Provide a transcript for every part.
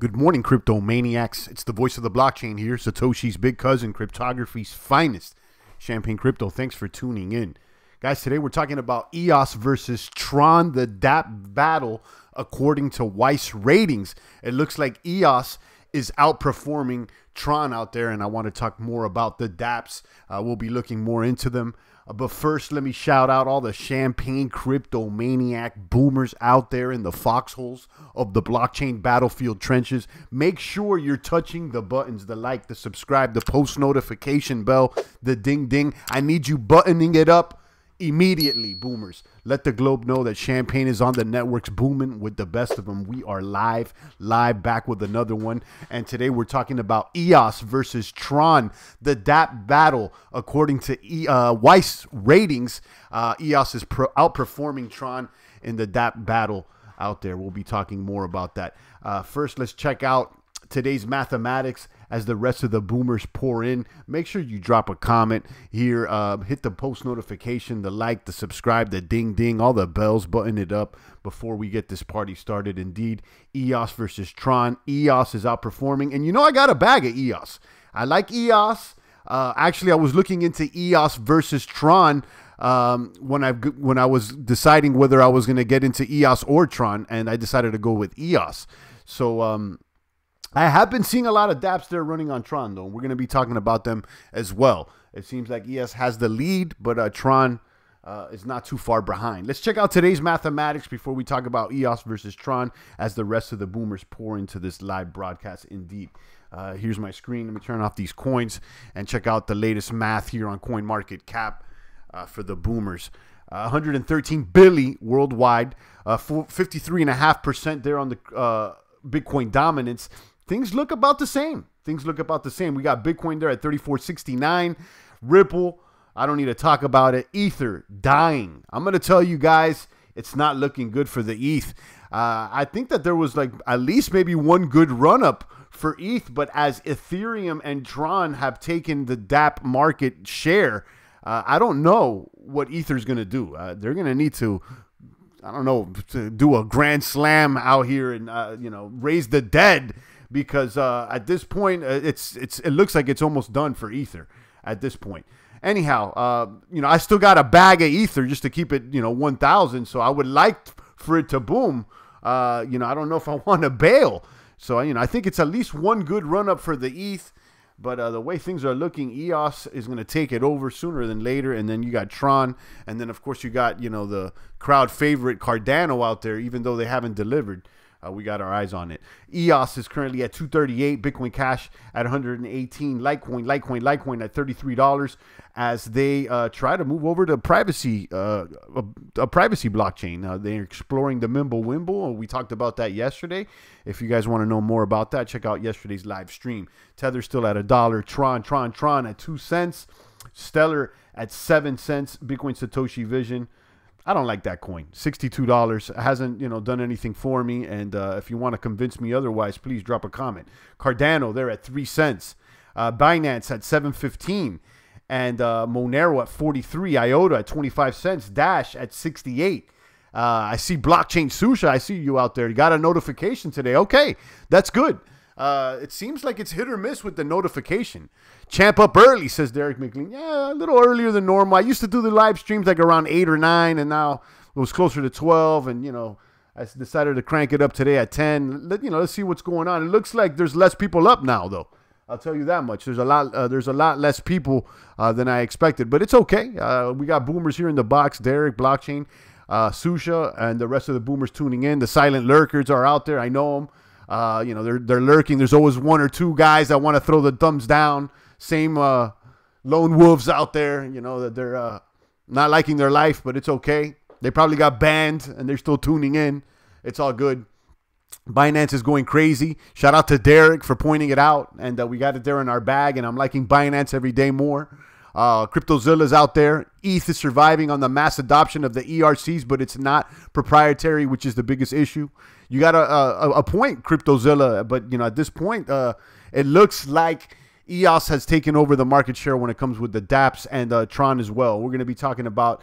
Good morning, crypto maniacs. It's the voice of the blockchain here, Satoshi's big cousin, cryptography's finest, Champagne Crypto. Thanks for tuning in. Guys, today we're talking about EOS versus Tron, the Dapp battle according to Weiss ratings. It looks like EOS is outperforming Tron out there, and I want to talk more about the Dapps. We'll be looking more into them. But first, let me shout out all the Champagne Crypto maniac boomers out there in the foxholes of the blockchain battlefield trenches. Make sure you're touching the buttons, the like, the subscribe, the post notification bell, the ding ding. I need you buttoning it up immediately, boomers. Let the globe know that Champagne is on the networks booming with the best of them. We are live back with another one. And today we're talking about EOS versus Tron, the Dapp battle. According to Weiss ratings, EOS is outperforming Tron in the Dapp battle out there. We'll be talking more about that. First, let's check out today's mathematics as the rest of the boomers pour in. Make sure you drop a comment here, hit the post notification, the like, the subscribe, the ding ding, all the bells, button it up before we get this party started. Indeed, EOS versus Tron. EOS is outperforming, and you know I got a bag of EOS. I like EOS. Actually, I was looking into EOS versus Tron when I was deciding whether I was going to get into EOS or Tron, and I decided to go with EOS. So I have been seeing a lot of dApps there running on Tron, though. We're going to be talking about them as well. It seems like EOS has the lead, but Tron is not too far behind. Let's check out today's mathematics before we talk about EOS versus Tron as the rest of the boomers pour into this live broadcast. Indeed. Here's my screen. Let me turn off these coins and check out the latest math here on CoinMarketCap for the boomers. 113 billion worldwide, 53.5% there on the Bitcoin dominance. Things look about the same. Things look about the same. We got Bitcoin there at 34.69. Ripple, I don't need to talk about it. Ether, dying. I'm going to tell you guys, it's not looking good for the ETH. I think that there was like at least maybe one good run-up for ETH, but as Ethereum and Tron have taken the Dapp market share, I don't know what Ether's going to do. They're going to need to, I don't know, to do a grand slam out here and, raise the dead. Because at this point, it looks like it's almost done for Ether at this point. Anyhow, I still got a bag of Ether just to keep it, 1,000. So I would like for it to boom. I don't know if I want to bail. So, I think it's at least one good run up for the ETH. But the way things are looking, EOS is going to take it over sooner than later. And then you got Tron. And then, of course, you got, the crowd favorite Cardano out there, even though they haven't delivered. We got our eyes on it. EOS is currently at 238. Bitcoin Cash at 118. Litecoin at $33 as they try to move over to privacy, a privacy blockchain. They're exploring the Mimblewimble. We talked about that yesterday. If you guys want to know more about that, check out yesterday's live stream. Tether still at $1. Tron at 2 cents. Stellar at 7 cents. Bitcoin Satoshi Vision. I don't like that coin. $62. It hasn't, done anything for me. And if you want to convince me otherwise, please drop a comment. Cardano, they're at 3 cents. Binance at 7.15. And Monero at 43. IOTA at 25 cents. Dash at 68. I see Blockchain Susha. I see you out there. You got a notification today. Okay, that's good. It seems like it's hit or miss with the notification. Champ up early, says Derek McLean. Yeah, a little earlier than normal. I used to do the live streams like around 8 or 9, and now it was closer to 12. And, I decided to crank it up today at 10. Let's see what's going on. It looks like there's less people up now, though. I'll tell you that much. There's a lot less people than I expected, but it's okay. We got boomers here in the box. Derek, Blockchain, Susha, and the rest of the boomers tuning in. The silent lurkers are out there. I know them. They're lurking. There's always one or two guys that want to throw the thumbs down. Same lone wolves out there, that they're not liking their life, but it's okay. They probably got banned and they're still tuning in. It's all good. Binance is going crazy. Shout out to Derek for pointing it out. And we got it there in our bag, and I'm liking Binance every day more. CryptoZilla's out there. ETH is surviving on the mass adoption of the ERCs, but it's not proprietary, which is the biggest issue. You got a point, CryptoZilla, but at this point, it looks like EOS has taken over the market share when it comes with the Dapps and Tron as well. We're going to be talking about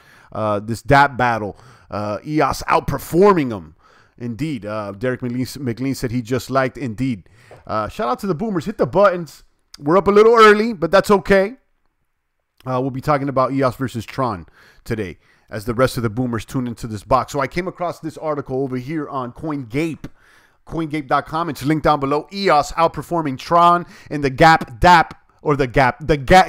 this Dapp battle. EOS outperforming them. Indeed. Derek McLean said he just liked. Indeed. Shout out to the boomers. Hit the buttons. We're up a little early, but that's okay. We'll be talking about EOS versus Tron today as the rest of the boomers tune into this box. So I came across this article over here on Coingape.com. It's linked down below. EOS outperforming Tron in the Dapp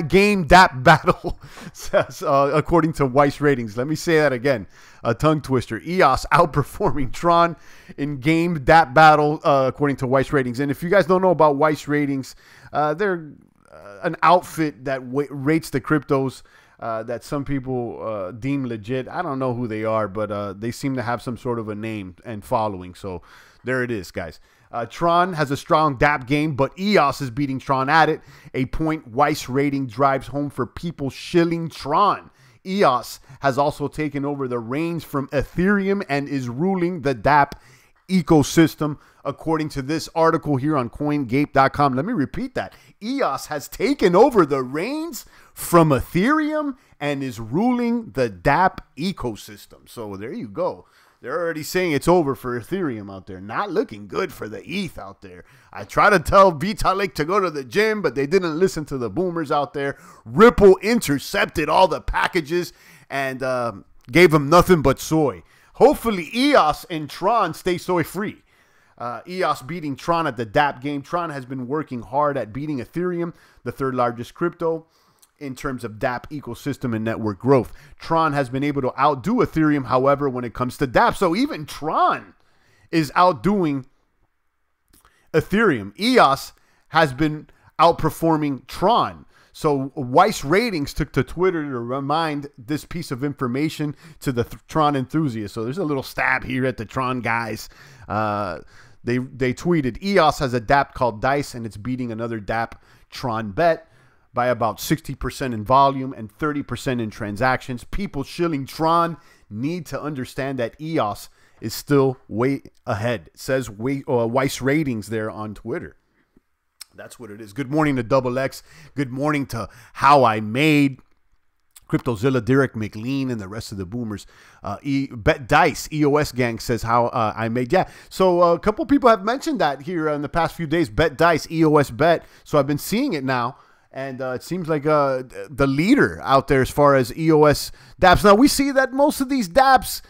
game Dapp battle, says, according to Weiss ratings. Let me say that again. A tongue twister. EOS outperforming Tron in game Dapp battle, according to Weiss ratings. And if you guys don't know about Weiss ratings, they're an outfit that rates the cryptos that some people deem legit. I don't know who they are, but they seem to have some sort of a name and following. So there it is, guys. Tron has a strong Dapp game, but EOS is beating Tron at it. A point Weiss rating drives home for people shilling Tron. EOS has also taken over the reins from Ethereum and is ruling the Dapp ecosystem, according to this article here on Coingape.com. Let me repeat that. EOS has taken over the reins from Ethereum and is ruling the Dapp ecosystem. So there you go. They're already saying it's over for Ethereum out there. Not looking good for the ETH out there. I try to tell Vitalik to go to the gym, but they didn't listen to the boomers out there. Ripple intercepted all the packages and gave them nothing but soy. Hopefully EOS and Tron stay soy free. EOS beating Tron at the Dapp game. Tron has been working hard at beating Ethereum, the third largest crypto, in terms of Dapp ecosystem and network growth. Tron has been able to outdo Ethereum, however, when it comes to Dapp. So even Tron is outdoing Ethereum. EOS has been outperforming Tron. So Weiss ratings took to Twitter to remind this piece of information to the Tron enthusiasts. So there's a little stab here at the Tron guys. They tweeted, EOS has a Dapp called Dice, and it's beating another Dapp Tron bet by about 60% in volume and 30% in transactions. People shilling Tron need to understand that EOS is still way ahead. It says Weiss ratings there on Twitter. That's what it is. Good morning to Double X. Good morning to How I Made, CryptoZilla, Derek McLean, and the rest of the boomers. Bet Dice, EOS Gang says How I Made. Yeah, so a couple people have mentioned that here in the past few days. Bet Dice, EOS Bet. So I've been seeing it now. And it seems like the leader out there as far as EOS dApps. Now, we see that most of these dApps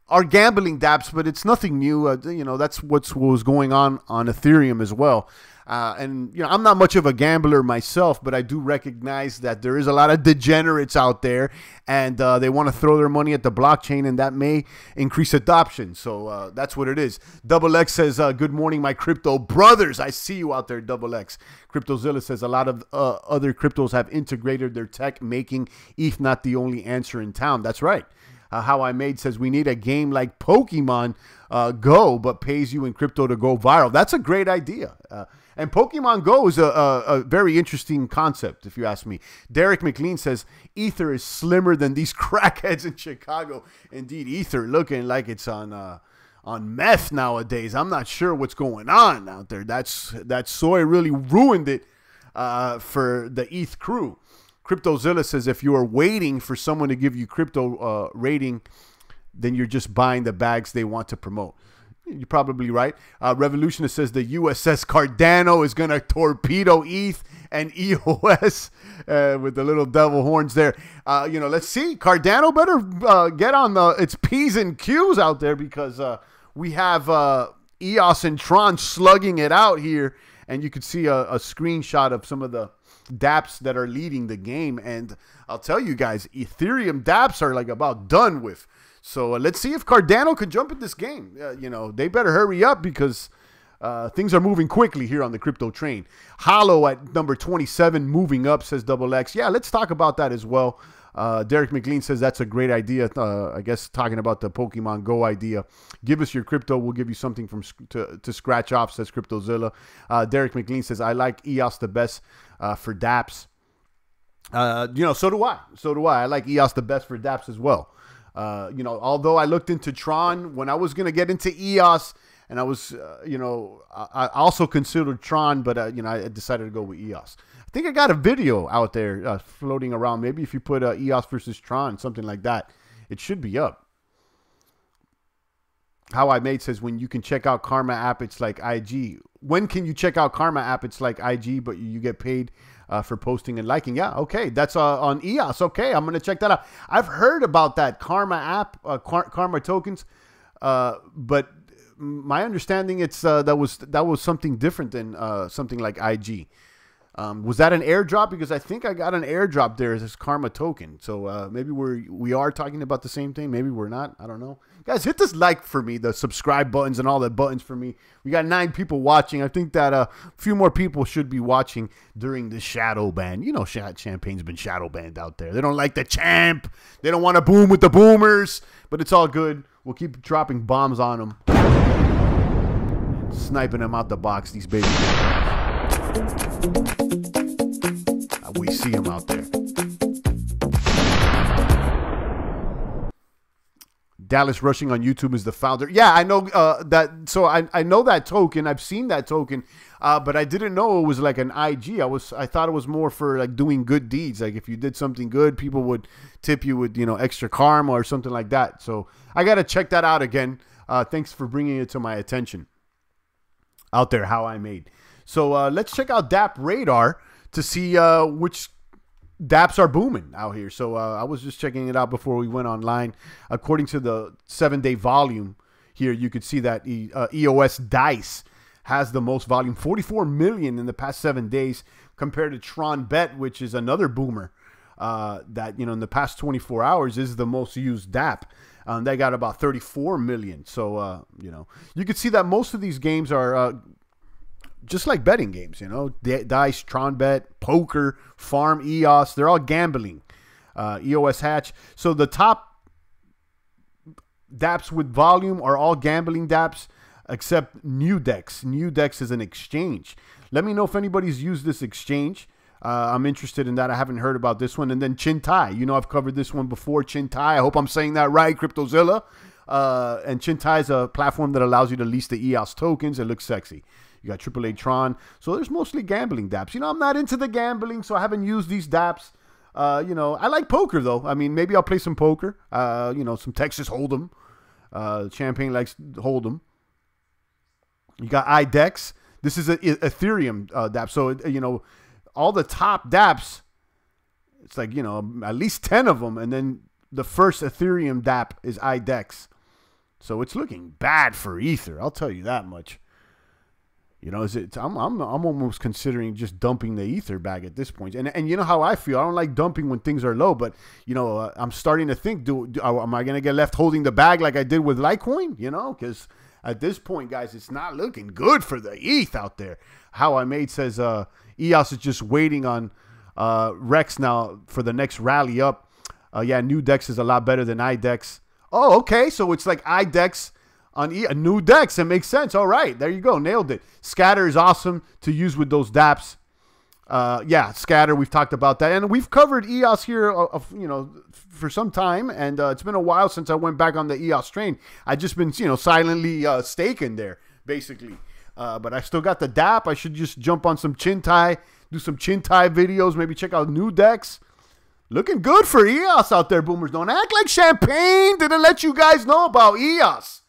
are gambling dApps, but it's nothing new. You know, that's what was going on Ethereum as well. And, you know, I'm not much of a gambler myself, but I do recognize that there is a lot of degenerates out there, and they want to throw their money at the blockchain, and that may increase adoption. So that's what it is. Double X says, good morning, my crypto brothers. I see you out there, Double X. CryptoZilla says a lot of other cryptos have integrated their tech, making ETH not the only answer in town. That's right. How I Made says we need a game like Pokemon Go, but pays you in crypto to go viral. That's a great idea. And Pokemon Go is a very interesting concept, if you ask me. Derek McLean says, Ether is slimmer than these crackheads in Chicago. Indeed, Ether looking like it's on meth nowadays. I'm not sure what's going on out there. That soy really ruined it for the ETH crew. CryptoZilla says, if you are waiting for someone to give you crypto rating, then you're just buying the bags they want to promote. You're probably right. Revolutionist says the USS Cardano is going to torpedo ETH and EOS with the little devil horns there. You know, let's see. Cardano better get on its P's and Q's out there, because we have EOS and Tron slugging it out here. And you could see a screenshot of some of the dApps that are leading the game. And I'll tell you guys, Ethereum dApps are like about done with. So let's see if Cardano can jump in this game. You know, they better hurry up, because things are moving quickly here on the crypto train. Hollow at number 27, moving up, says Double X. Yeah, let's talk about that as well. Derek McLean says that's a great idea. I guess talking about the Pokemon Go idea. Give us your crypto. We'll give you something to scratch off, says CryptoZilla. Derek McLean says, I like EOS the best for dApps. You know, so do I. So do I. I like EOS the best for dApps as well. You know, although I looked into Tron when I was going to get into EOS, and I was, you know, I also considered Tron, but, you know, I decided to go with EOS. I think I got a video out there floating around. Maybe if you put EOS versus Tron, something like that, it should be up. How I Made says, when you can check out Karma app, it's like IG. When can you check out Karma app? It's like IG, but you get paid for posting and liking. Yeah, okay. That's on EOS. Okay, I'm going to check that out. I've heard about that Karma app, Karma tokens, but my understanding that was something different than something like IG. Was that an airdrop? Because I think I got an airdrop there as this Karma token. So maybe we are talking about the same thing. Maybe we're not. I don't know. Guys, hit this like for me, the subscribe buttons and all the buttons for me. We got 9 people watching. I think that a few more people should be watching during the shadow ban. You know, Champagne's been shadow banned out there. They don't like the champ. They don't want to boom with the boomers. But it's all good. We'll keep dropping bombs on them. Sniping them out the box, these baby. We see them out there. Dallas Rushing on YouTube is the founder. Yeah, I know that. So I know that token. I've seen that token, but I didn't know it was like an IG. I thought it was more for like doing good deeds. Like if you did something good, people would tip you with, you know, extra karma or something like that. So I got to check that out again. Thanks for bringing it to my attention. Out there, How I Made. So let's check out Dapp Radar to see which dApps are booming out here. So I was just checking it out before we went online. According to the 7-day volume here, you could see that EOS Dice has the most volume, 44 million in the past 7 days, compared to Tron Bet, which is another boomer that, you know, in the past 24 hours is the most used dApp. They got about 34 million. So, you know, you could see that most of these games are just like betting games, you know, Dice, Tron Bet, Poker, Farm, EOS, they're all gambling. EOS Hatch. So the top dApps with volume are all gambling dApps except Nudex. Nudex is an exchange. Let me know if anybody's used this exchange. I'm interested in that. I haven't heard about this one. And then Chintai. You know, I've covered this one before. Chintai. I hope I'm saying that right. CryptoZilla. And Chintai is a platform that allows you to lease the EOS tokens. It looks sexy. You got AAA Tron. So there's mostly gambling dApps. You know, I'm not into the gambling, so I haven't used these dApps. You know, I like poker, though. I mean, maybe I'll play some poker. You know, some Texas Hold'em. Champagne likes Hold'em. You got IDEX. This is a Ethereum dApp. So, you know, all the top dApps, it's like, you know, at least 10 of them. And then the first Ethereum dApp is IDEX. So it's looking bad for Ether. I'll tell you that much. You know, I'm almost considering just dumping the Ether bag at this point. And you know how I feel. I don't like dumping when things are low. But, you know, I'm starting to think, am I going to get left holding the bag like I did with Litecoin? You know, because at this point, guys, it's not looking good for the ETH out there. How I Made says EOS is just waiting on Rex now for the next rally up. Yeah, Nudex is a lot better than IDEX. Oh, okay. So it's like IDEX on a new DEX. It makes sense. All right. There you go. Nailed it. Scatter is awesome to use with those dApps. Yeah, Scatter. We've talked about that. And we've covered EOS here, you know, for some time. And it's been a while since I went back on the EOS train. I just been, you know, silently staking there, basically. But I still got the dApp. I should just jump on some Chintai, do some Chintai videos, maybe check out Nudex. Looking good for EOS out there, boomers. Don't act like Champagne didn't let you guys know about EOS.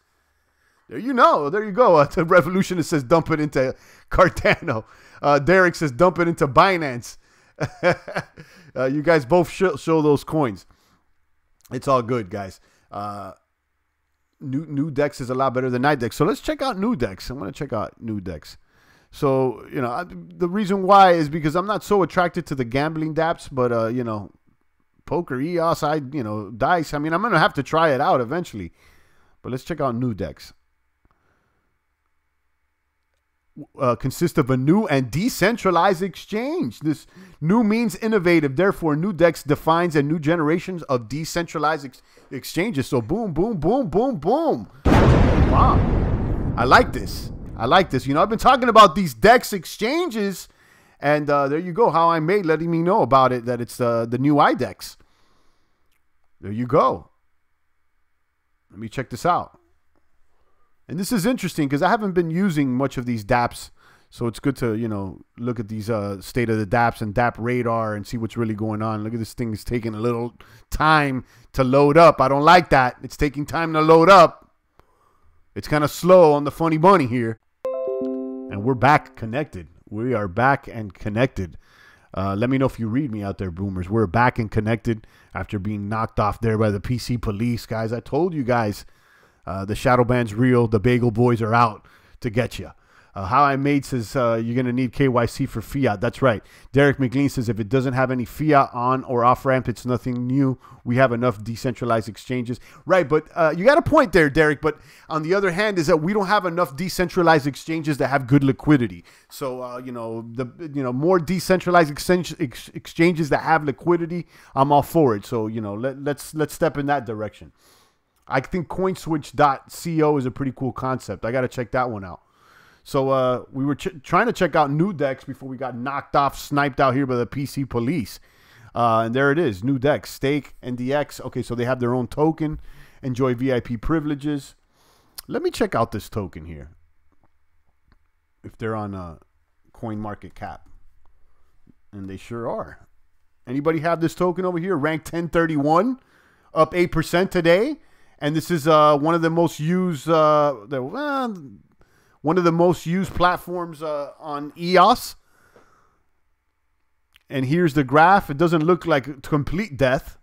There you know. There you go. The Revolutionist says dump it into Cardano. Derek says dump it into Binance. You guys both show those coins. It's all good, guys. Nudex is a lot better than IDEX. So let's check out Nudex. I'm going to check out Nudex. So, you know, the reason why is because I'm not so attracted to the gambling dApps, but, you know, Poker, EOS, you know, Dice. I mean, I'm going to have to try it out eventually. But let's check out Nudex. Consists of a new and decentralized exchange. This new means innovative. Therefore, Nudex defines a new generation of decentralized exchanges. So boom, boom, boom, boom, boom. Wow. I like this. I like this. You know, I've been talking about these DEX exchanges, and there you go. How I Made letting me know about it, that it's the new IDEX. There you go. Let me check this out. And this is interesting because I haven't been using much of these dApps. So it's good to, you know, look at these state of the dApps and Dapp Radar and see what's really going on. Look at this thing is taking a little time to load up. I don't like that. It's taking time to load up. It's kind of slow on the funny bunny here. And we're back connected. We are back and connected. Let me know if you read me out there, boomers. We're back and connected after being knocked off there by the PC police, guys. I told you guys, the shadow band's real. The bagel boys are out to get you. How I Made says you're going to need KYC for fiat. That's right. Derek McLean says if it doesn't have any fiat on or off ramp, it's nothing new. We have enough decentralized exchanges. Right, but you got a point there, Derek. But on the other hand is that we don't have enough decentralized exchanges that have good liquidity. So, more decentralized exchanges that have liquidity, I'm all for it. So, let's step in that direction. I think coinswitch.co is a pretty cool concept. I got to check that one out. So we were trying to check out NewDex before we got knocked off, sniped out here by the PC police. And there it is, NewDex, stake, NDX. Okay, so they have their own token, enjoy VIP privileges. Let me check out this token here. If they're on CoinMarketCap. And they sure are. Anybody have this token over here? Ranked 1031, up 8% today. And this is one of the most used... one of the most used platforms on EOS. And here's the graph. It doesn't look like complete death.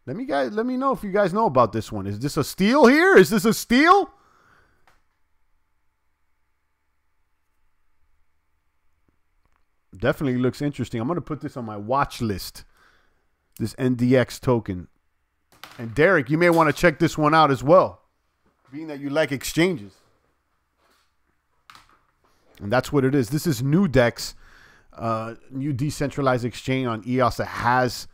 Let me know if you guys know about this one. Is this a steal here? Is this a steal? Definitely looks interesting. I'm going to put this on my watch list. This NDX token. And Derek, you may want to check this one out as well, being that you like exchanges. And that's what it is. This is NewDex, new decentralized exchange on EOS that has,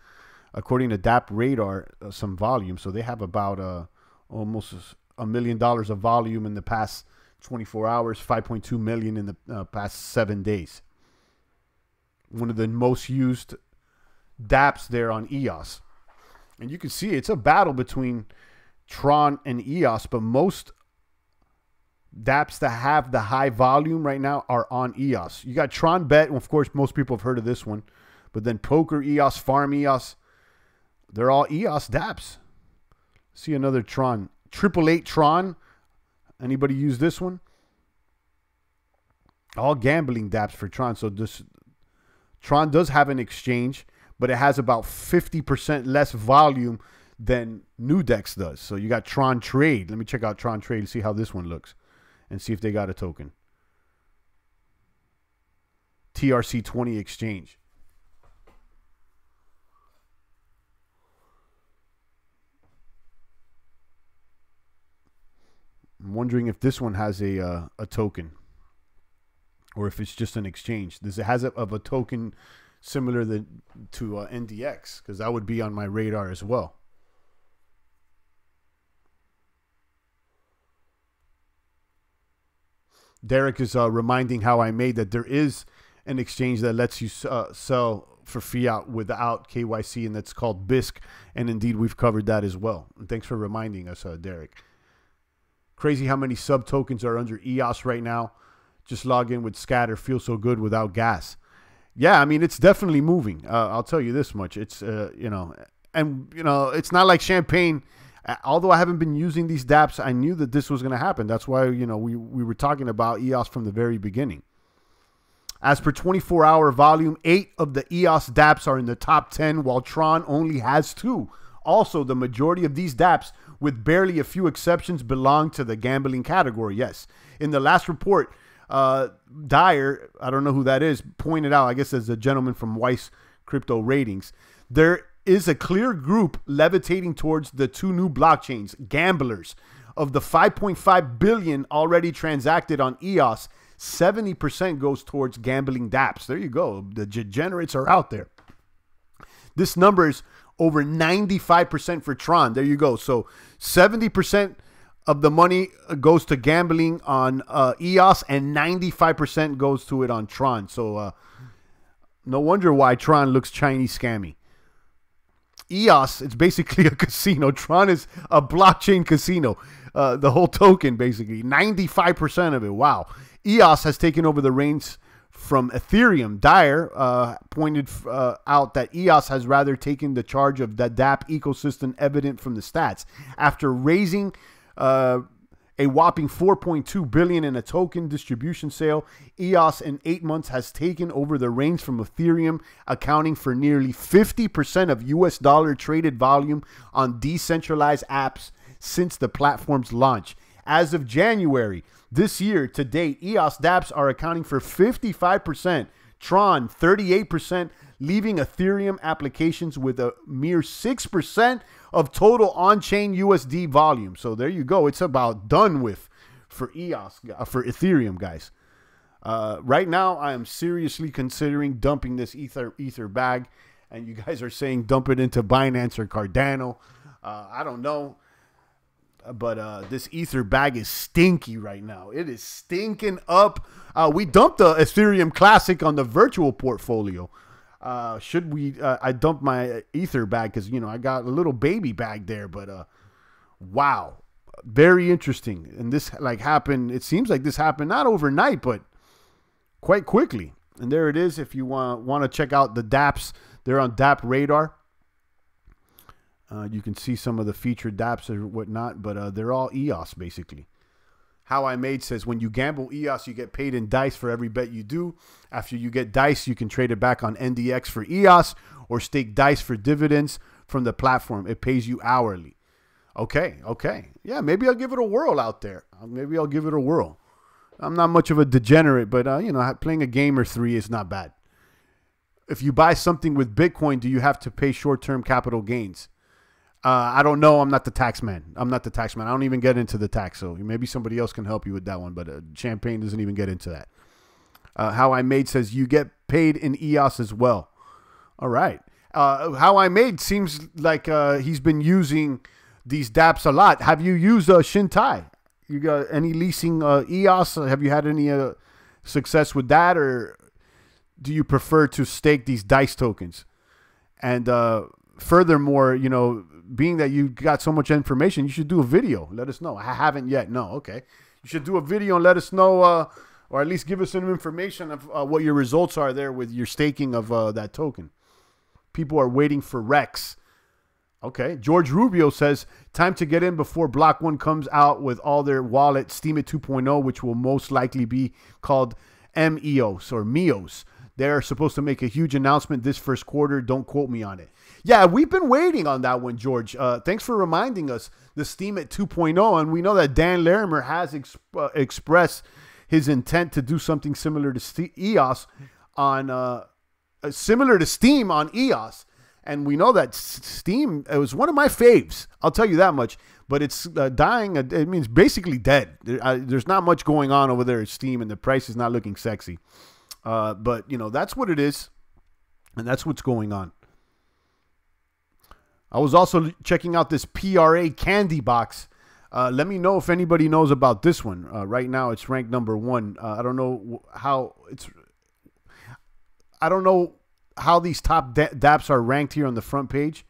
according to Dapp Radar, some volume. So they have about almost $1 million of volume in the past 24 hours, 5.2 million in the past 7 days. One of the most used dApps there on EOS. And you can see it's a battle between Tron and EOS, but most dApps that have the high volume right now are on EOS. You got Tron Bet. Of course, most people have heard of this one. But then Poker EOS, Farm EOS. They're all EOS dApps. See another Tron. 888 Tron. Anybody use this one? All gambling dApps for Tron. So this Tron does have an exchange, but it has about 50% less volume than NewDex does. So you got Tron Trade. Let me check out Tron Trade and see how this one looks. And see if they got a token. TRC20 exchange. I'm wondering if this one has a token. Or if it's just an exchange. Does it has a token similar to NDX? Because that would be on my radar as well. Derek is reminding How I Made that there is an exchange that lets you sell for fiat without KYC, and that's called BISC. And indeed, we've covered that as well. And thanks for reminding us, Derek. Crazy how many sub tokens are under EOS right now. Just log in with Scatter. Feel so good without gas. Yeah, I mean, it's definitely moving. I'll tell you this much. It's, it's not like champagne. Although I haven't been using these dApps, I knew that this was going to happen. That's why, we were talking about EOS from the very beginning. As per 24-hour volume, 8 of the EOS dApps are in the top 10, while Tron only has 2. Also, the majority of these dApps, with barely a few exceptions, belong to the gambling category. Yes. In the last report, Dyer, I don't know who that is, pointed out, I guess as a gentleman from Weiss Crypto Ratings, there is a clear group levitating towards the 2 new blockchains, gamblers. Of the 5.5 billion already transacted on EOS, 70% goes towards gambling dApps. There you go. The degenerates are out there. This number is over 95% for Tron. There you go. So 70% of the money goes to gambling on EOS, and 95% goes to it on Tron. So no wonder why Tron looks Chinese scammy. EOS, it's basically a casino. Tron is a blockchain casino. The whole token, basically. 95% of it. Wow. EOS has taken over the reins from Ethereum. Dyer pointed out that EOS has rather taken the charge of the Dapp ecosystem, evident from the stats. After raising a whopping 4.2 billion in a token distribution sale. EOS in 8 months has taken over the reins from Ethereum, accounting for nearly 50% of US dollar traded volume on decentralized apps since the platform's launch. As of January this year to date, EOS dApps are accounting for 55%, Tron 38%, leaving Ethereum applications with a mere 6% of total on-chain USD volume. So there you go. It's about done with for EOS, for Ethereum, guys. Right now, I am seriously considering dumping this Ether bag, and you guys are saying dump it into Binance or Cardano. I don't know, but this Ether bag is stinky right now. It is stinking up. We dumped the Ethereum Classic on the virtual portfolio. Should we, I dumped my Ether bag because, you know, I got a little baby bag there, but, wow, very interesting. And this like happened, it seems like this happened not overnight, but quite quickly. And there it is. If you want to check out the dApps, they're on Dapp Radar. You can see some of the featured dApps or whatnot, but they're all EOS basically. How I Made says, when you gamble EOS, you get paid in dice for every bet you do. After you get dice, you can trade it back on NDX for EOS or stake dice for dividends from the platform. It pays you hourly. Okay. Yeah, maybe I'll give it a whirl out there. Maybe I'll give it a whirl. I'm not much of a degenerate, but, you know, playing a game or 3 is not bad. If you buy something with Bitcoin, do you have to pay short-term capital gains? I don't know. I'm not the tax man. I don't even get into the tax. So maybe somebody else can help you with that one. But Champagne doesn't even get into that. How I Made says you get paid in EOS as well. All right. How I Made seems like he's been using these dApps a lot. Have you used Shintai? You got any leasing EOS? Have you had any success with that? Or do you prefer to stake these DICE tokens? And furthermore, you know, being that you got so much information, you should do a video. Let us know. I haven't yet. No, okay. You should do a video and let us know, or at least give us some information of what your results are there with your staking of that token. People are waiting for Rex. Okay. George Rubio says, time to get in before Block 1 comes out with all their wallet, Steam it 2.0, which will most likely be called MEOS or MEOS. They're supposed to make a huge announcement this first quarter. Don't quote me on it. Yeah, we've been waiting on that one, George. Thanks for reminding us the Steam at 2.0. And we know that Dan Larimer has expressed his intent to do something similar to EOS on similar to Steam on EOS. And we know that Steam, it was one of my faves. I'll tell you that much. But it's dying. It means basically dead. There's not much going on over there at Steam, and the price is not looking sexy. But, you know, that's what it is. And that's what's going on. I was also checking out this PRA candy box. Let me know if anybody knows about this one. Right now, it's ranked number 1. I don't know how these top dApps are ranked here on the front page,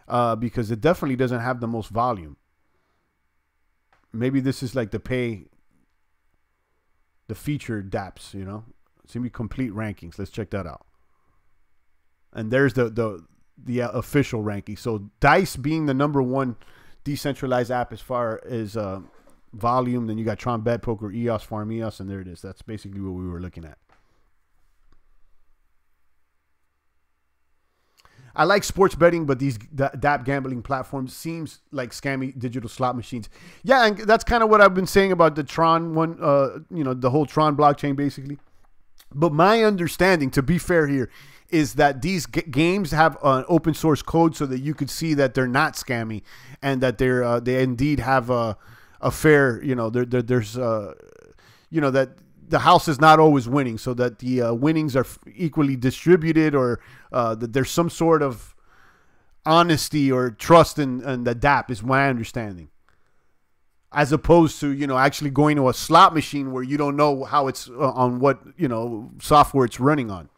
because it definitely doesn't have the most volume. Maybe this is like the featured dApps, you know. It's gonna be complete rankings. Let's check that out. And there's the official ranking. So DICE being the number 1 decentralized app as far as volume. Then you got Tron, Bet, Poker, EOS, Farm EOS, and there it is. That's basically what we were looking at. I like sports betting, but these DApp gambling platforms seems like scammy digital slot machines. Yeah, and that's kind of what I've been saying about the Tron one, you know, the whole Tron blockchain basically. But my understanding, to be fair here, is that these games have an open source code so that you could see that they're not scammy and that they indeed have a fair, you know, there's you know, that the house is not always winning, so that the winnings are equally distributed, or that there's some sort of honesty or trust in the DApp is my understanding. As opposed to, you know, actually going to a slot machine where you don't know how it's on what, you know, software it's running on.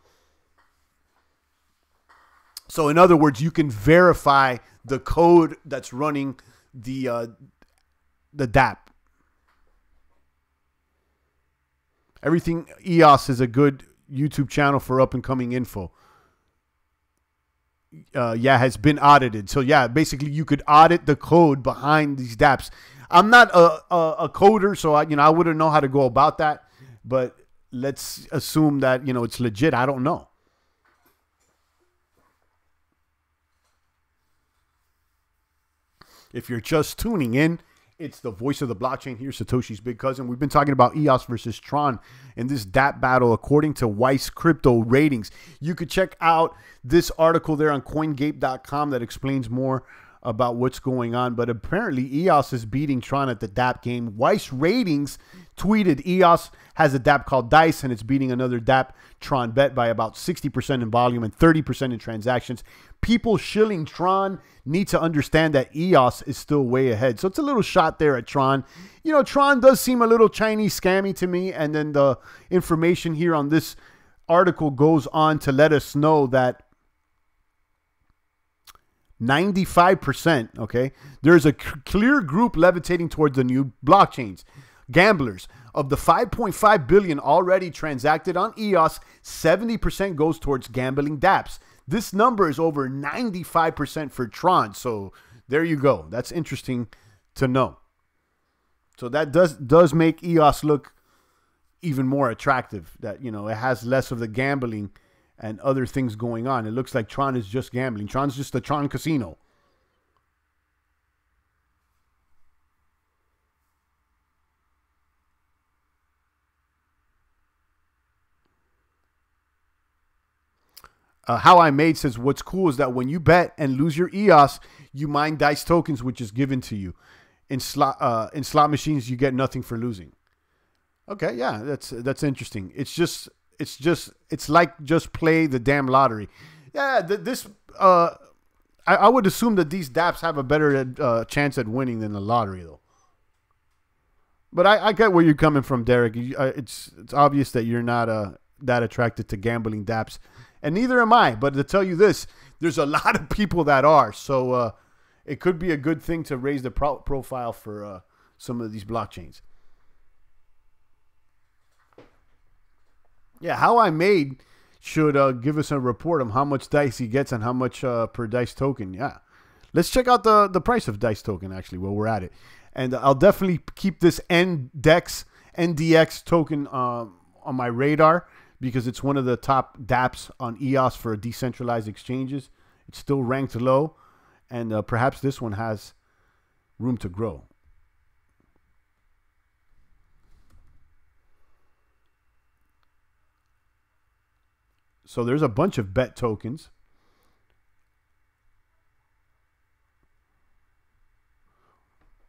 So in other words, you can verify the code that's running the DApp. Everything EOS is a good YouTube channel for up and coming info. Yeah, has been audited. So yeah, basically you could audit the code behind these dApps. I'm not a coder, so I wouldn't know how to go about that. But let's assume that, it's legit. I don't know. If you're just tuning in, it's the voice of the blockchain here, Satoshi's big cousin. We've been talking about EOS versus Tron in this Dapp battle according to Weiss crypto ratings. You could check out this article there on coingate.com that explains more about what's going on. But apparently EOS is beating Tron at the Dapp game. Weiss ratings tweeted EOS has a Dapp called Dice, and it's beating another Dapp Tron bet by about 60% in volume and 30% in transactions. People shilling Tron need to understand that EOS is still way ahead. So it's a little shot there at Tron. Tron does seem a little Chinese scammy to me. And then the information here on this article goes on to let us know that 95%, okay, there's a clear group levitating towards the new blockchains. Gamblers. Of the 5.5 billion already transacted on EOS, 70% goes towards gambling dApps. This number is over 95% for Tron. So there you go. That's interesting to know. So that does make EOS look even more attractive. That, it has less of the gambling and other things going on. It looks like Tron is just gambling. Tron's just the Tron casino. How I Made says, what's cool is that when you bet and lose your EOS, you mine Dice tokens, which is given to you. In slot machines, you get nothing for losing. Okay, yeah, that's interesting. It's like just play the damn lottery. Yeah, I would assume that these dApps have a better chance at winning than the lottery, though. But I get where you're coming from, Derek. It's obvious that you're not that attracted to gambling dApps. And neither am I. But to tell you this, there's a lot of people that are. So it could be a good thing to raise the profile for some of these blockchains. Yeah, How I Made should give us a report on how much Dice he gets and how much per Dice token. Yeah. Let's check out the price of Dice token, actually, while we're at it. And I'll definitely keep this NDX token on my radar, because it's one of the top dApps on EOS for decentralized exchanges. It's still ranked low, and perhaps this one has room to grow. So there's a bunch of bet tokens.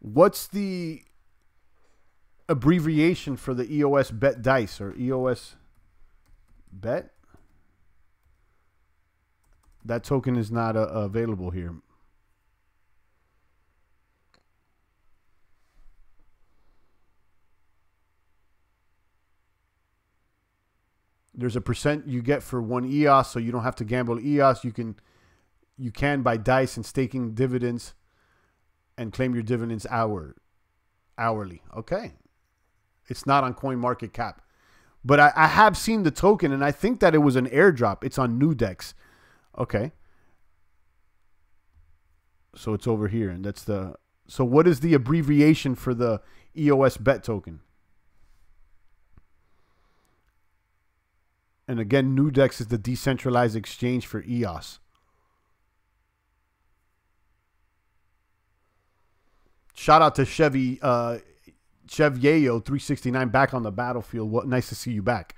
What's the abbreviation for the EOS bet Dice, or EOS bet? That token is not available here. There's a percent you get for 1 EOS, so you don't have to gamble EOS. You can buy Dice and staking dividends and claim your dividends hourly. Okay. It's not on CoinMarketCap. But I have seen the token, and I think that it was an airdrop. It's on Nudex. Okay. So it's over here, and that's the... So what is the abbreviation for the EOS bet token? And again, Nudex is the decentralized exchange for EOS. Shout out to Chevy Yayo 369 back on the battlefield. What nice to see you back.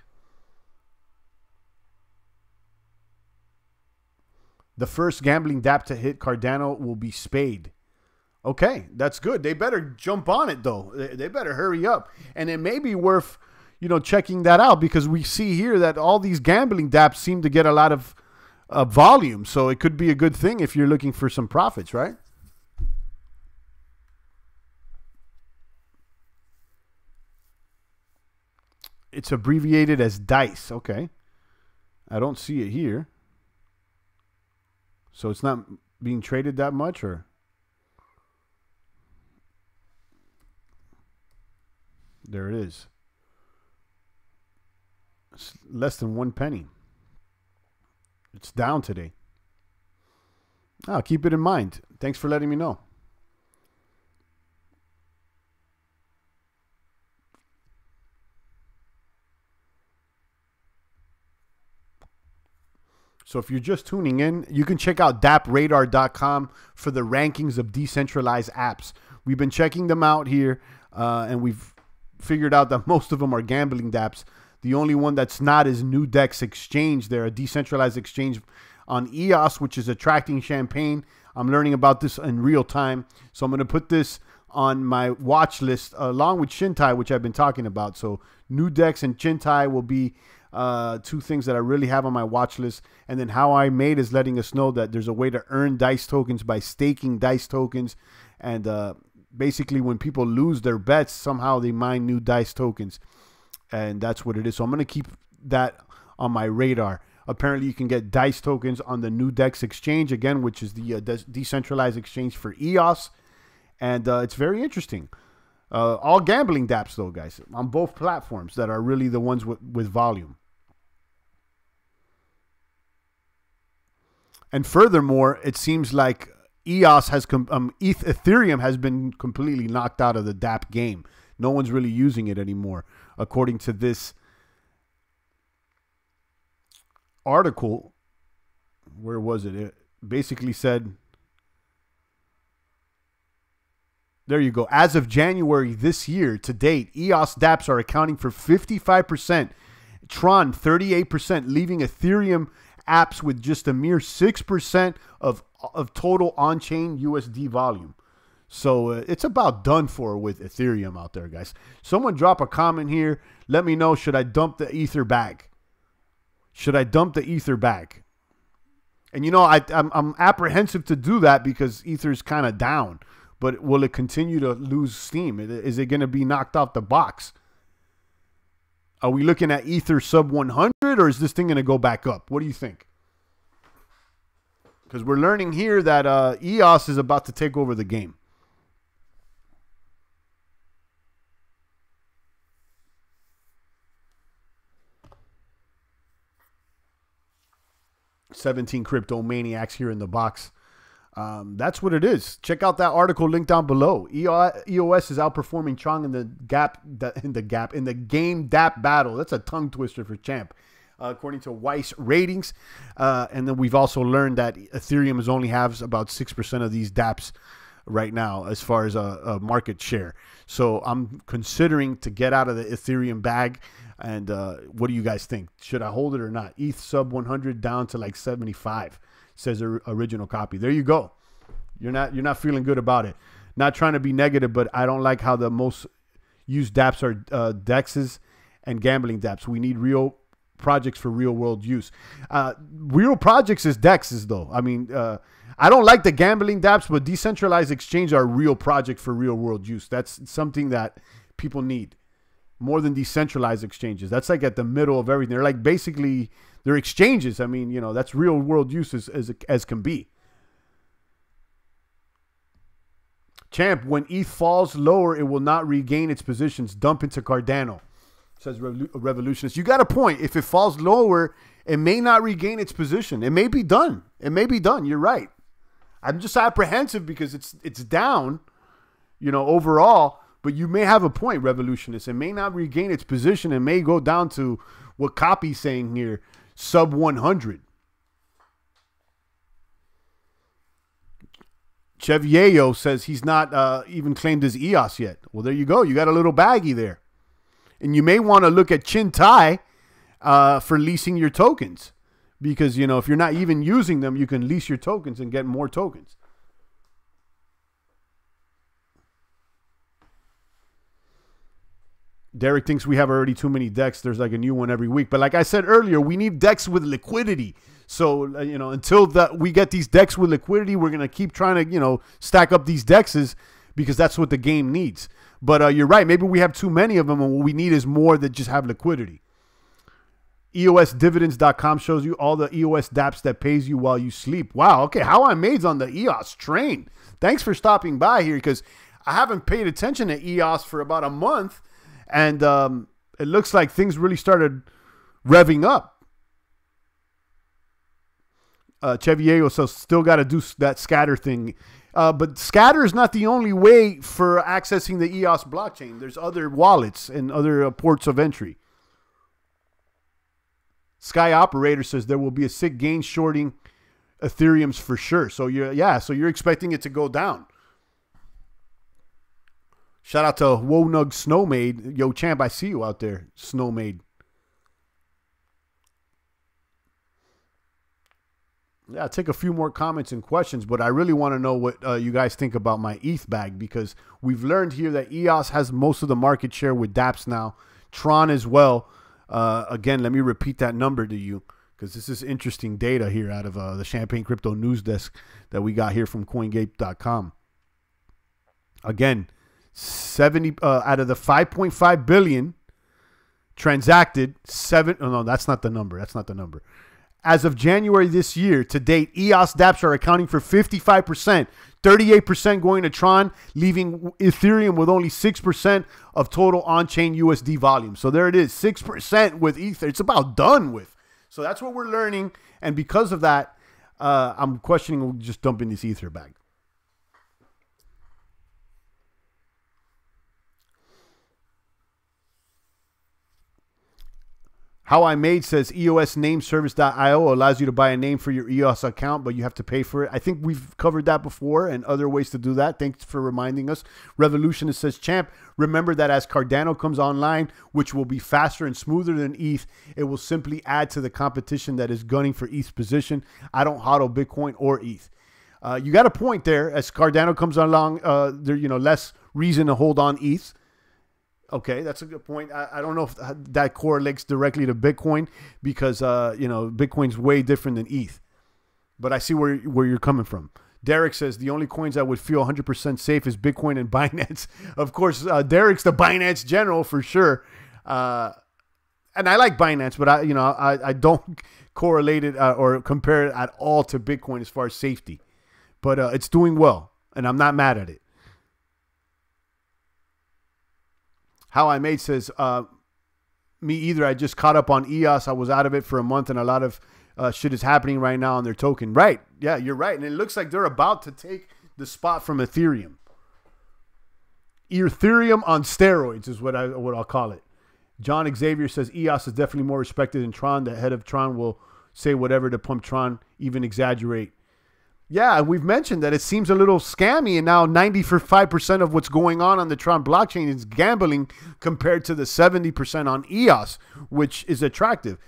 The first gambling dApp to hit Cardano will be Spade. Okay, that's good. They better jump on it, though. They better hurry up. And it may be worth, checking that out, because we see here that all these gambling dApps seem to get a lot of volume. So it could be a good thing if you're looking for some profits, right? It's abbreviated as Dice. Okay. I don't see it here. So it's not being traded that much, or? There it is. It's less than 1 penny. It's down today. I'll keep it in mind. Thanks for letting me know. So if you're just tuning in, you can check out dappradar.com for the rankings of decentralized apps. We've been checking them out here, and we've figured out that most of them are gambling dapps. The only one that's not is NewDex Exchange. They're a decentralized exchange on EOS, which is attracting champagne. I'm learning about this in real time. So I'm going to put this on my watch list along with Shintai, which I've been talking about. So NewDex and Shintai will be two things that I really have on my watch list. And then How I Made is letting us know that there's a way to earn DICE tokens by staking DICE tokens. And basically when people lose their bets, somehow they mine new DICE tokens. And that's what it is. So I'm going to keep that on my radar. Apparently you can get DICE tokens on the NewDex Exchange, again, which is the decentralized exchange for EOS. And it's very interesting. All gambling dapps, though, guys, on both platforms that are really the ones with volume. And furthermore, it seems like EOS has Ethereum has been completely knocked out of the Dapp game. No one's really using it anymore, according to this article. Where was it? It basically said, there you go. As of January this year to date, EOS dapps are accounting for 55%, Tron 38%, leaving Ethereum apps with just a mere 6% of total on-chain USD volume. So it's about done for with Ethereum out there, guys. Someone drop a comment here. Let me know, should I dump the Ether bag? Should I dump the Ether bag? And, you know, I'm apprehensive to do that because Ether's kind of down. But will it continue to lose steam? Is it going to be knocked off the box? Are we looking at Ether sub 100, or is this thing going to go back up? What do you think? Because we're learning here that EOS is about to take over the game. "17 crypto maniacs" here in the box. That's what it is. Check out that article linked down below. EOS is outperforming Tron in the game Dapp battle. That's a tongue twister for Champ, according to Weiss ratings. And then we've also learned that Ethereum only has about 6% of these Dapps right now as far as a market share. So I'm considering to get out of the Ethereum bag. And what do you guys think? Should I hold it or not? ETH sub 100 down to like 75. Says original copy. There you go. You're not feeling good about it. Not trying to be negative, but I don't like how the most used dApps are DEXs and gambling dApps. We need real projects for real world use. Real projects is DEXs though. I mean, I don't like the gambling dApps, but decentralized exchange are a real project for real world use. That's something that people need more than decentralized exchanges. That's like at the middle of everything. They're like basically, they're exchanges. I mean, you know, that's real world use as can be. Champ, when ETH falls lower, it will not regain its positions. Dump into Cardano, says Revolutionist. You got a point. If it falls lower, it may not regain its position. It may be done. It may be done. You're right. I'm just apprehensive because it's down, you know, overall. But you may have a point, Revolutionist. It may not regain its position. It may go down to what Copy's saying here, sub 100. Cheviello says he's not even claimed his EOS yet. Well, there you go. You got a little baggy there. And you may want to look at Shintai for leasing your tokens. Because, you know, if you're not even using them, you can lease your tokens and get more tokens. Derek thinks we have already too many decks. There's like a new one every week. But like I said earlier, we need decks with liquidity. So, you know, until we get these decks with liquidity, we're going to keep trying to, you know, stack up these dexes because that's what the game needs. But you're right. Maybe we have too many of them, and what we need is more that just have liquidity. EOSdividends.com shows you all the EOS dApps that pays you while you sleep. Wow. Okay. How I Made's on the EOS train. Thanks for stopping by here because I haven't paid attention to EOS for about a month. And it looks like things really started revving up. Cheviello says still got to do that scatter thing. But scatter is not the only way for accessing the EOS blockchain. There's other wallets and other ports of entry. Sky Operator says there will be a sick gain shorting Ethereum's for sure. So you're expecting it to go down. Shout out to Wonug Snowmaid. Yo, champ, I see you out there, Snowmaid. Yeah, I'll take a few more comments and questions, but I really want to know what you guys think about my ETH bag, because we've learned here that EOS has most of the market share with Dapps now. Tron as well. Again, let me repeat that number to you, because this is interesting data here out of the Champagne Crypto News Desk that we got here from CoinGate.com. Again, 70 out of the 5.5 billion transacted, no, that's not the number. That's not the number. As of January this year, to date, EOS dApps are accounting for 55%, 38% going to Tron, leaving Ethereum with only 6% of total on-chain USD volume. So there it is, 6% with Ether. It's about done with. So that's what we're learning. And because of that, I'm questioning just dumping this Ether bag. How I Made says EOS nameservice.io allows you to buy a name for your EOS account, but you have to pay for it. I think we've covered that before and other ways to do that. Thanks for reminding us. Revolutionist says, champ, remember that as Cardano comes online, which will be faster and smoother than ETH, it will simply add to the competition that is gunning for ETH's position. I don't hodl Bitcoin or ETH. You got a point there. As Cardano comes along, there's less reason to hold on ETH. Okay, that's a good point. I don't know if that correlates directly to Bitcoin, because Bitcoin's way different than ETH. But I see where you're coming from. Derek says the only coins I would feel 100% safe is Bitcoin and Binance. Of course, Derek's the Binance general for sure. And I like Binance, but I don't correlate it or compare it at all to Bitcoin as far as safety. But it's doing well, and I'm not mad at it. How I Made says, me either. I just caught up on EOS. I was out of it for a month, and a lot of shit is happening right now on their token. Right. Yeah, you're right. And it looks like they're about to take the spot from Ethereum. Ethereum on steroids is what I'll call it. John Xavier says, EOS is definitely more respected than Tron. The head of Tron will say whatever to pump Tron, even exaggerate. Yeah, we've mentioned that it seems a little scammy, and now 95% of what's going on the Tron blockchain is gambling compared to the 70% on EOS, which is attractive.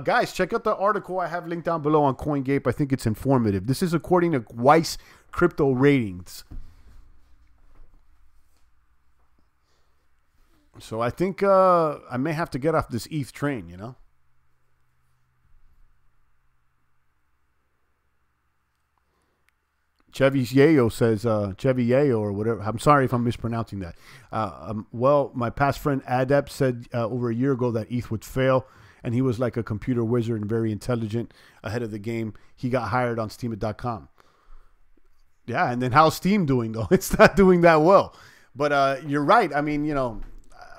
Guys, check out the article I have linked down below on CoinGate. I think it's informative. This is according to Weiss Crypto Ratings. So I think I may have to get off this ETH train, Chevy Yayo says, Chevy Yayo or whatever. I'm sorry if I'm mispronouncing that. Well, my past friend Dapp said over a year ago that ETH would fail, and he was like a computer wizard and very intelligent, ahead of the game. He got hired on Steemit.com. Yeah, and then how's Steem doing, though? It's not doing that well. But you're right. I mean,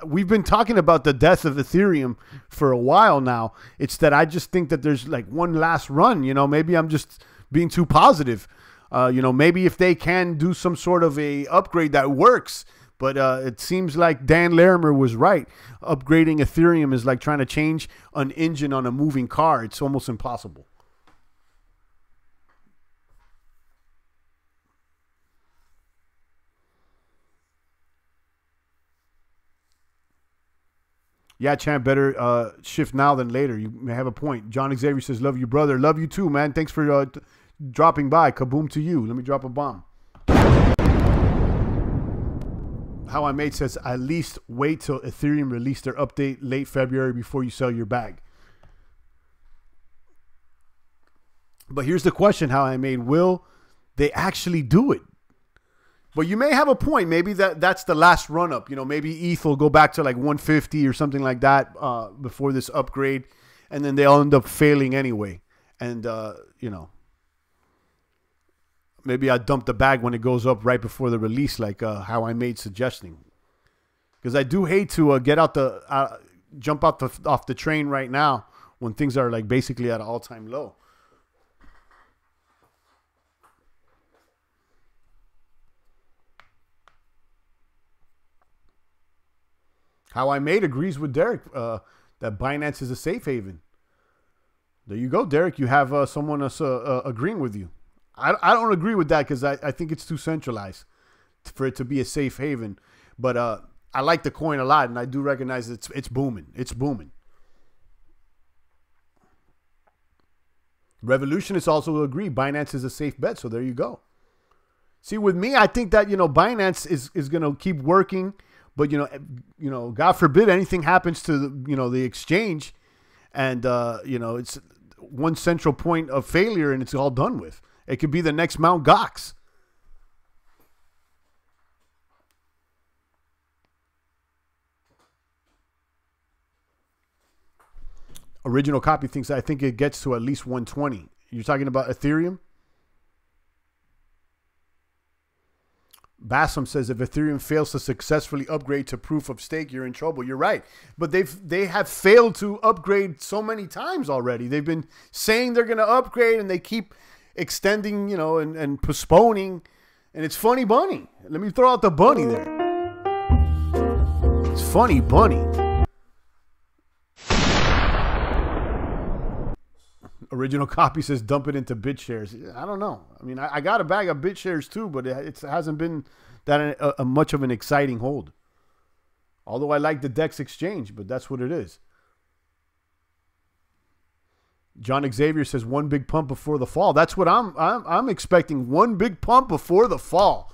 we've been talking about the death of Ethereum for a while now. It's that I just think that there's like one last run. Maybe I'm just being too positive. Maybe if they can do some sort of a upgrade that works, but it seems like Dan Larimer was right. Upgrading Ethereum is like trying to change an engine on a moving car. It's almost impossible. Yeah, champ, better shift now than later. You may have a point. John Xavier says, love you, brother. Love you too, man. Thanks for dropping by. Kaboom to you. Let me drop a bomb. How I Made says, at least wait till Ethereum release their update late February before you sell your bag. But here's the question, How I Made. Will they actually do it? But you may have a point. Maybe that's the last run up. Maybe ETH will go back to like 150 or something like that before this upgrade. And then they'll end up failing anyway. And, maybe I dump the bag when it goes up right before the release, like How I Made suggesting. Because I do hate to jump off the train right now when things are like basically at an all-time low. How I Made agrees with Derek that Binance is a safe haven. There you go, Derek. You have someone else agreeing with you. I don't agree with that because I think it's too centralized for it to be a safe haven. But I like the coin a lot, and I do recognize it's booming. It's booming. Revolutionists also agree Binance is a safe bet, so there you go. See, with me, I think that, Binance is going to keep working, but, God forbid anything happens to, the exchange, and, it's one central point of failure and it's all done with. It could be the next Mount Gox. Original copy thinks I think it gets to at least 120. You're talking about Ethereum? Bassam says if Ethereum fails to successfully upgrade to proof of stake, you're in trouble. You're right. But they have failed to upgrade so many times already. They've been saying they're going to upgrade and they keep extending, and postponing. And it's funny bunny. Let me throw out the bunny there. It's funny bunny. Original copy says dump it into BitShares. I don't know. I mean, I got a bag of BitShares too, but it hasn't been that much of an exciting hold. Although I like the DEX exchange, but that's what it is. John Xavier says one big pump before the fall. That's what I'm expecting. One big pump before the fall,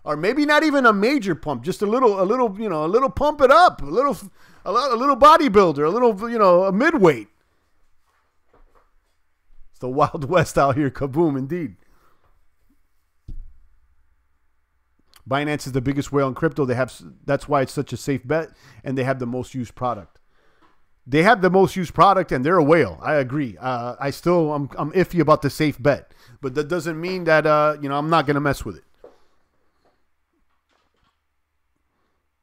or maybe not even a major pump, just a little pump it up, a little bodybuilder, a little a midweight. The Wild West out here. Kaboom, indeed. Binance is the biggest whale in crypto. That's why it's such a safe bet, and they have the most used product. They have the most used product, and they're a whale. I agree. I'm iffy about the safe bet, but that doesn't mean that I'm not going to mess with it.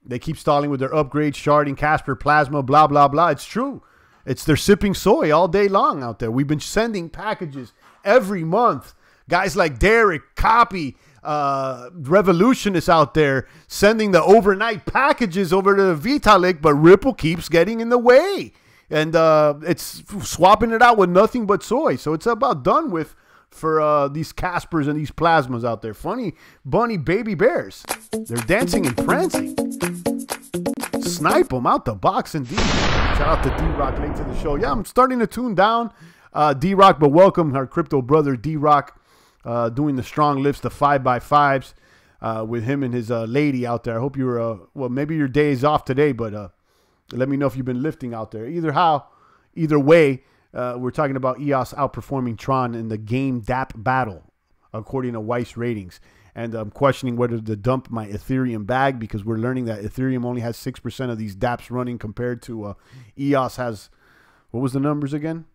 They keep stalling with their upgrades, sharding, Casper, Plasma, blah blah blah. It's true. They're sipping soy all day long out there. We've been sending packages every month. Guys like Derek, Copy, Revolutionists out there sending the overnight packages over to Vitalik, but Ripple keeps getting in the way. And it's swapping it out with nothing but soy. So it's about done with for these Caspers and these Plasmas out there. Funny bunny baby bears. They're dancing and prancing. Snipe them out the box indeed. Shout out to D-Rock late to the show. Yeah, I'm starting to tune down D-Rock, but welcome our crypto brother D-Rock doing the strong lifts, the 5x5s with him and his lady out there. I hope you're, well, maybe your day is off today, but let me know if you've been lifting out there. Either way, we're talking about EOS outperforming Tron in the game Dapp battle, according to Weiss ratings. And I'm questioning whether to dump my Ethereum bag because we're learning that Ethereum only has 6% of these dApps running compared to EOS has, what was the numbers again?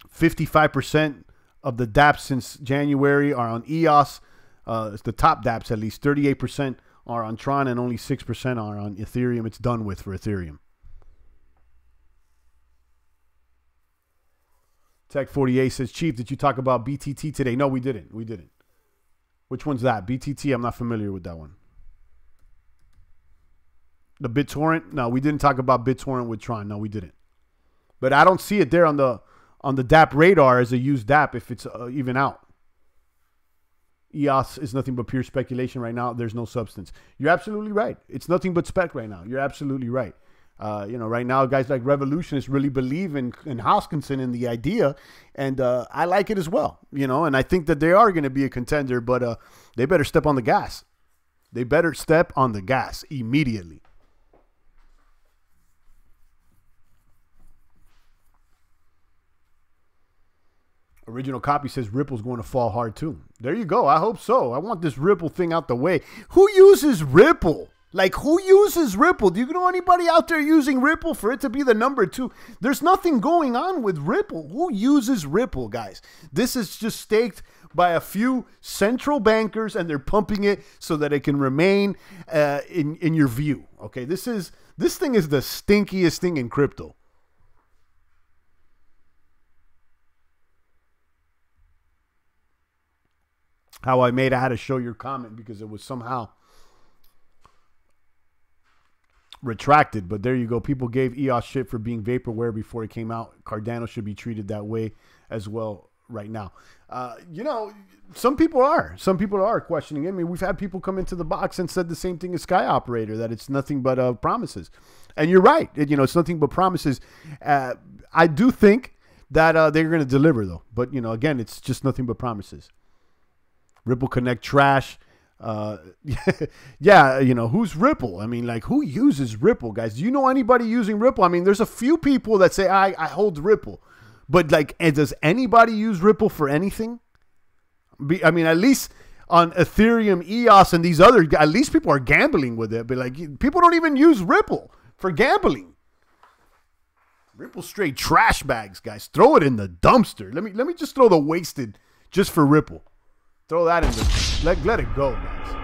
55% of the dApps since January are on EOS. It's the top dApps at least. 38% are on Tron and only 6% are on Ethereum. It's done with for Ethereum. Tech48 says, Chief, did you talk about BTT today? No, we didn't. We didn't. Which one's that? BTT, I'm not familiar with that one. The BitTorrent? No, we didn't talk about BitTorrent with Tron. No, we didn't. But I don't see it there on the DApp radar as a used DApp if it's even out. EOS is nothing but pure speculation right now. There's no substance. You're absolutely right. It's nothing but spec right now. You're absolutely right. Right now, guys like Revolutionists really believe in Hoskinson and the idea, and I like it as well, and I think that they are going to be a contender, but they better step on the gas. They better step on the gas immediately. Original copy says Ripple's going to fall hard too. There you go. I hope so. I want this Ripple thing out the way. Who uses Ripple? Like, who uses Ripple? Do you know anybody out there using Ripple for it to be the number 2? There's nothing going on with Ripple. Who uses Ripple, guys? This is just staked by a few central bankers, and they're pumping it so that it can remain in your view. Okay, this thing is the stinkiest thing in crypto. How I had to show your comment because it was somehow retracted. But there you go. People gave EOS shit for being vaporware before it came out. Cardano should be treated that way as well right now. You know, some people are. Some people are questioning it. I mean, we've had people come into the box and said the same thing as Sky Operator, that it's nothing but promises. And you're right. You know, it's nothing but promises. I do think that they're going to deliver, though. But, you know, again, it's just nothing but promises. Ripple Connect trash. Yeah, you know, who's Ripple? I mean, like, who uses Ripple, guys? Do you know anybody using Ripple? I mean, there's a few people that say, I hold Ripple. But, like, and does anybody use Ripple for anything? I mean, at least on Ethereum, EOS, and these other, at least people are gambling with it. But, like, people don't even use Ripple for gambling. Ripple straight trash bags, guys. Throw it in the dumpster. Let me just throw the wasted just for Ripple. Throw that in the, let it go, guys.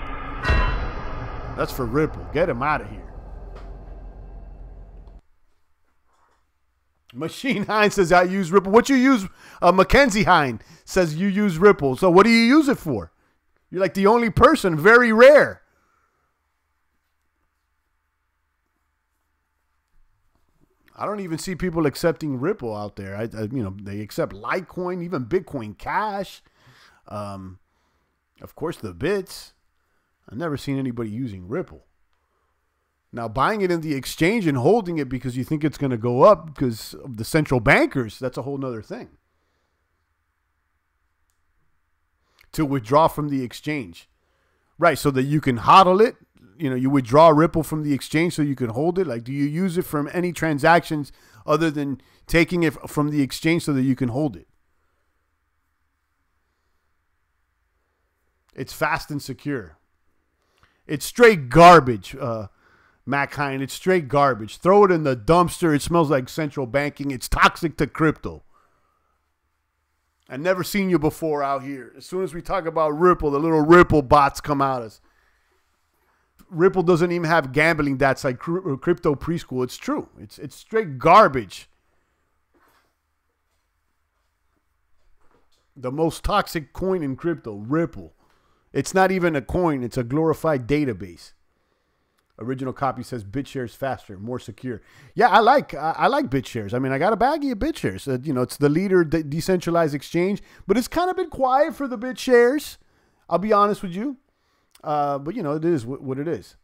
That's for Ripple. Get him out of here. Machine Hines says, I use Ripple. What you use? Mackenzie Hine says you use Ripple. So what do you use it for? You're like the only person. Very rare. I don't even see people accepting Ripple out there. You know, they accept Litecoin, even Bitcoin Cash. Of course, the bits. I've never seen anybody using Ripple. Now, buying it in the exchange and holding it because you think it's going to go up because of the central bankers, that's a whole nother thing. To withdraw from the exchange. Right, so that you can hodl it. You know, you withdraw Ripple from the exchange so you can hold it. Like, do you use it from any transactions other than taking it from the exchange so that you can hold it? It's fast and secure. It's straight garbage, Mac Hine. It's straight garbage. Throw it in the dumpster. It smells like central banking. It's toxic to crypto. I've never seen you before out here. As soon as we talk about Ripple, the little Ripple bots come out us. Ripple doesn't even have gambling. That's like crypto preschool. It's true. It's straight garbage. The most toxic coin in crypto, Ripple. It's not even a coin. It's a glorified database. Original copy says BitShares faster, more secure. Yeah, I like BitShares. I mean, I got a baggie of BitShares. You know, it's the leader decentralized exchange, but it's kind of been quiet for the BitShares. I'll be honest with you. But, you know, it is what it is.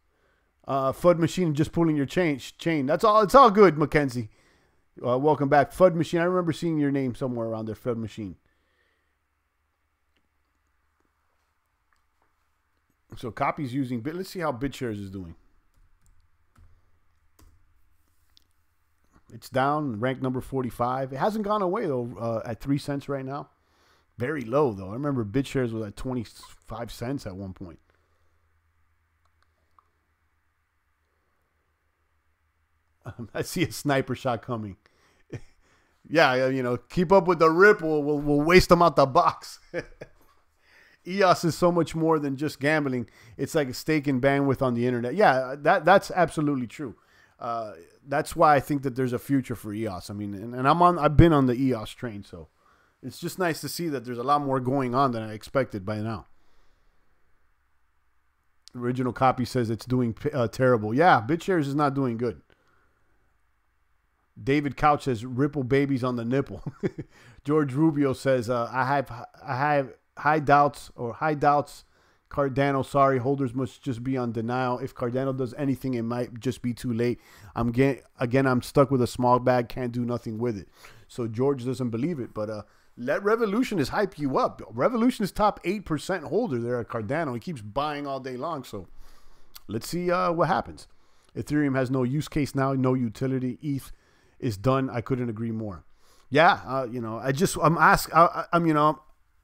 FUD Machine just pulling your chain. That's all. It's all good, Mackenzie. Welcome back. FUD Machine. I remember seeing your name somewhere around there, FUD Machine. So copies using Bit. Let's see how BitShares is doing. It's down, ranked number 45. It hasn't gone away, though, at 3 cents right now. Very low, though. I remember BitShares was at 25 cents at one point. I see a sniper shot coming. Yeah, you know, keep up with the Ripple. We'll waste them out the box. EOS is so much more than just gambling. It's like a stake in bandwidth on the internet. Yeah, that's absolutely true. That's why I think that there's a future for EOS. I mean, and I've been on the EOS train, so it's just nice to see that there's a lot more going on than I expected by now. Original copy says it's doing terrible. Yeah, BitShares is not doing good. David Couch says Ripple babies on the nipple. George Rubio says I have high doubts Cardano, sorry, holders must just be on denial. If Cardano does anything, it might just be too late. I'm stuck with a small bag, can't do nothing with it. So George doesn't believe it, but let Revolutionist hype you up. Revolutionist top 8% holder there at Cardano. He keeps buying all day long, so let's see what happens. Ethereum has no use case now, no utility. ETH is done. I couldn't agree more. Yeah, you know,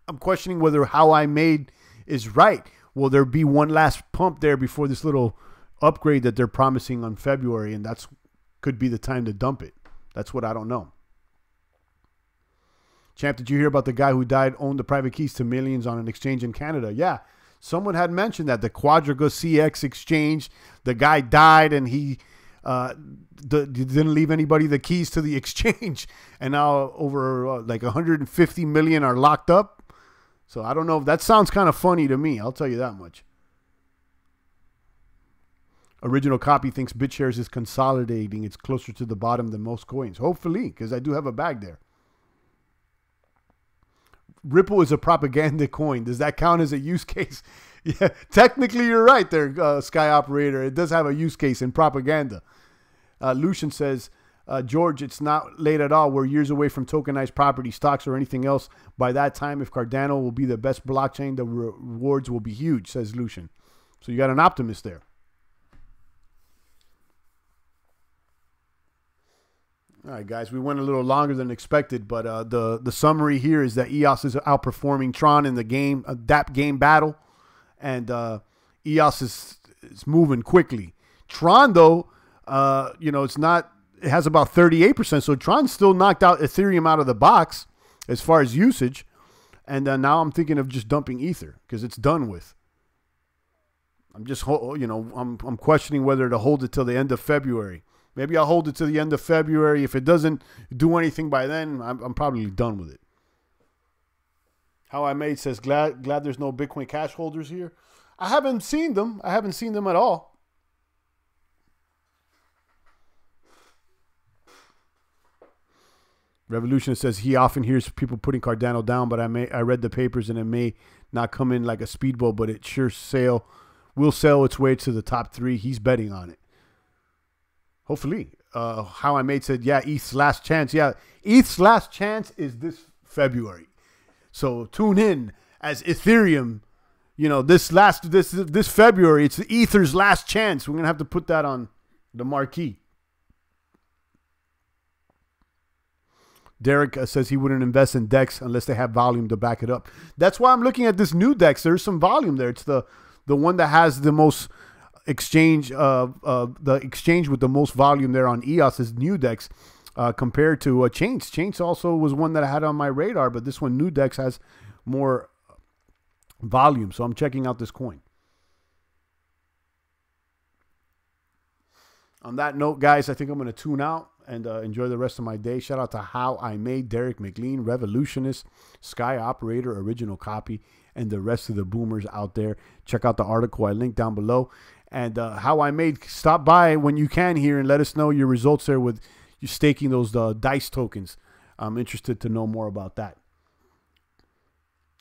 I'm questioning whether how I made is right. Will there be one last pump there before this little upgrade that they're promising on February, and that's could be the time to dump it? That's what I don't know. Champ, did you hear about the guy who died, owned the private keys to millions on an exchange in Canada? Yeah, someone had mentioned that the Quadriga CX exchange, the guy died and he didn't leave anybody the keys to the exchange, and now over like 150 million are locked up. So I don't know. That sounds kind of funny to me. I'll tell you that much. Original Copy thinks BitShares is consolidating. It's closer to the bottom than most coins. Hopefully, because I do have a bag there. Ripple is a propaganda coin. Does that count as a use case? Yeah, technically you're right there, Sky Operator. It does have a use case in propaganda. Lucian says, George, it's not late at all. We're years away from tokenized property, stocks, or anything else. By that time, if Cardano will be the best blockchain, the rewards will be huge, says Lucian. So you got an optimist there. All right, guys, we went a little longer than expected, but the summary here is that EOS is outperforming Tron in the game, Dapp game battle, and EOS is moving quickly. Tron, though, you know, it's not. It has about 38%, so Tron still knocked out Ethereum out of the box as far as usage, and now I'm thinking of just dumping Ether because it's done with. I'm just, you know, I'm questioning whether to hold it till the end of February. Maybe I'll hold it to the end of February. If it doesn't do anything by then, I'm probably done with it. How I Made says, glad there's no Bitcoin cash holders here. I haven't seen them. I haven't seen them at all. Revolutionist says he often hears people putting Cardano down, but I read the papers and it may not come in like a speedboat, but it sure will sell its way to the top 3. He's betting on it. Hopefully. How I Made said, yeah, ETH's last chance. Yeah, ETH's last chance is this February. So tune in as Ethereum, you know, this February, it's Ether's last chance. We're going to have to put that on the marquee. Derek says he wouldn't invest in DEX unless they have volume to back it up. That's why I'm looking at this new DEX. There's some volume there. It's the one that has the most exchange, the exchange with the most volume there on EOS is new DEX compared to Chains. Chains also was one that I had on my radar, but this one, new DEX, has more volume. So I'm checking out this coin. On that note, guys, I think I'm going to tune out and enjoy the rest of my day. Shout out to How I Made, Derek McLean, Revolutionist, Sky Operator, Original Copy, and the rest of the boomers out there. Check out the article I linked down below. And How I Made, stop by when you can here and let us know your results there with you staking those DICE tokens. I'm interested to know more about that.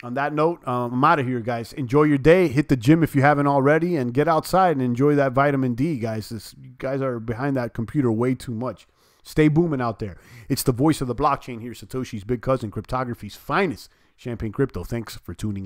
On that note, I'm out of here, guys. Enjoy your day. Hit the gym if you haven't already, and get outside and enjoy that vitamin D, guys. You guys are behind that computer way too much. Stay booming out there. It's the voice of the blockchain here, Satoshi's big cousin, cryptography's finest, Champagne Crypto. Thanks for tuning in.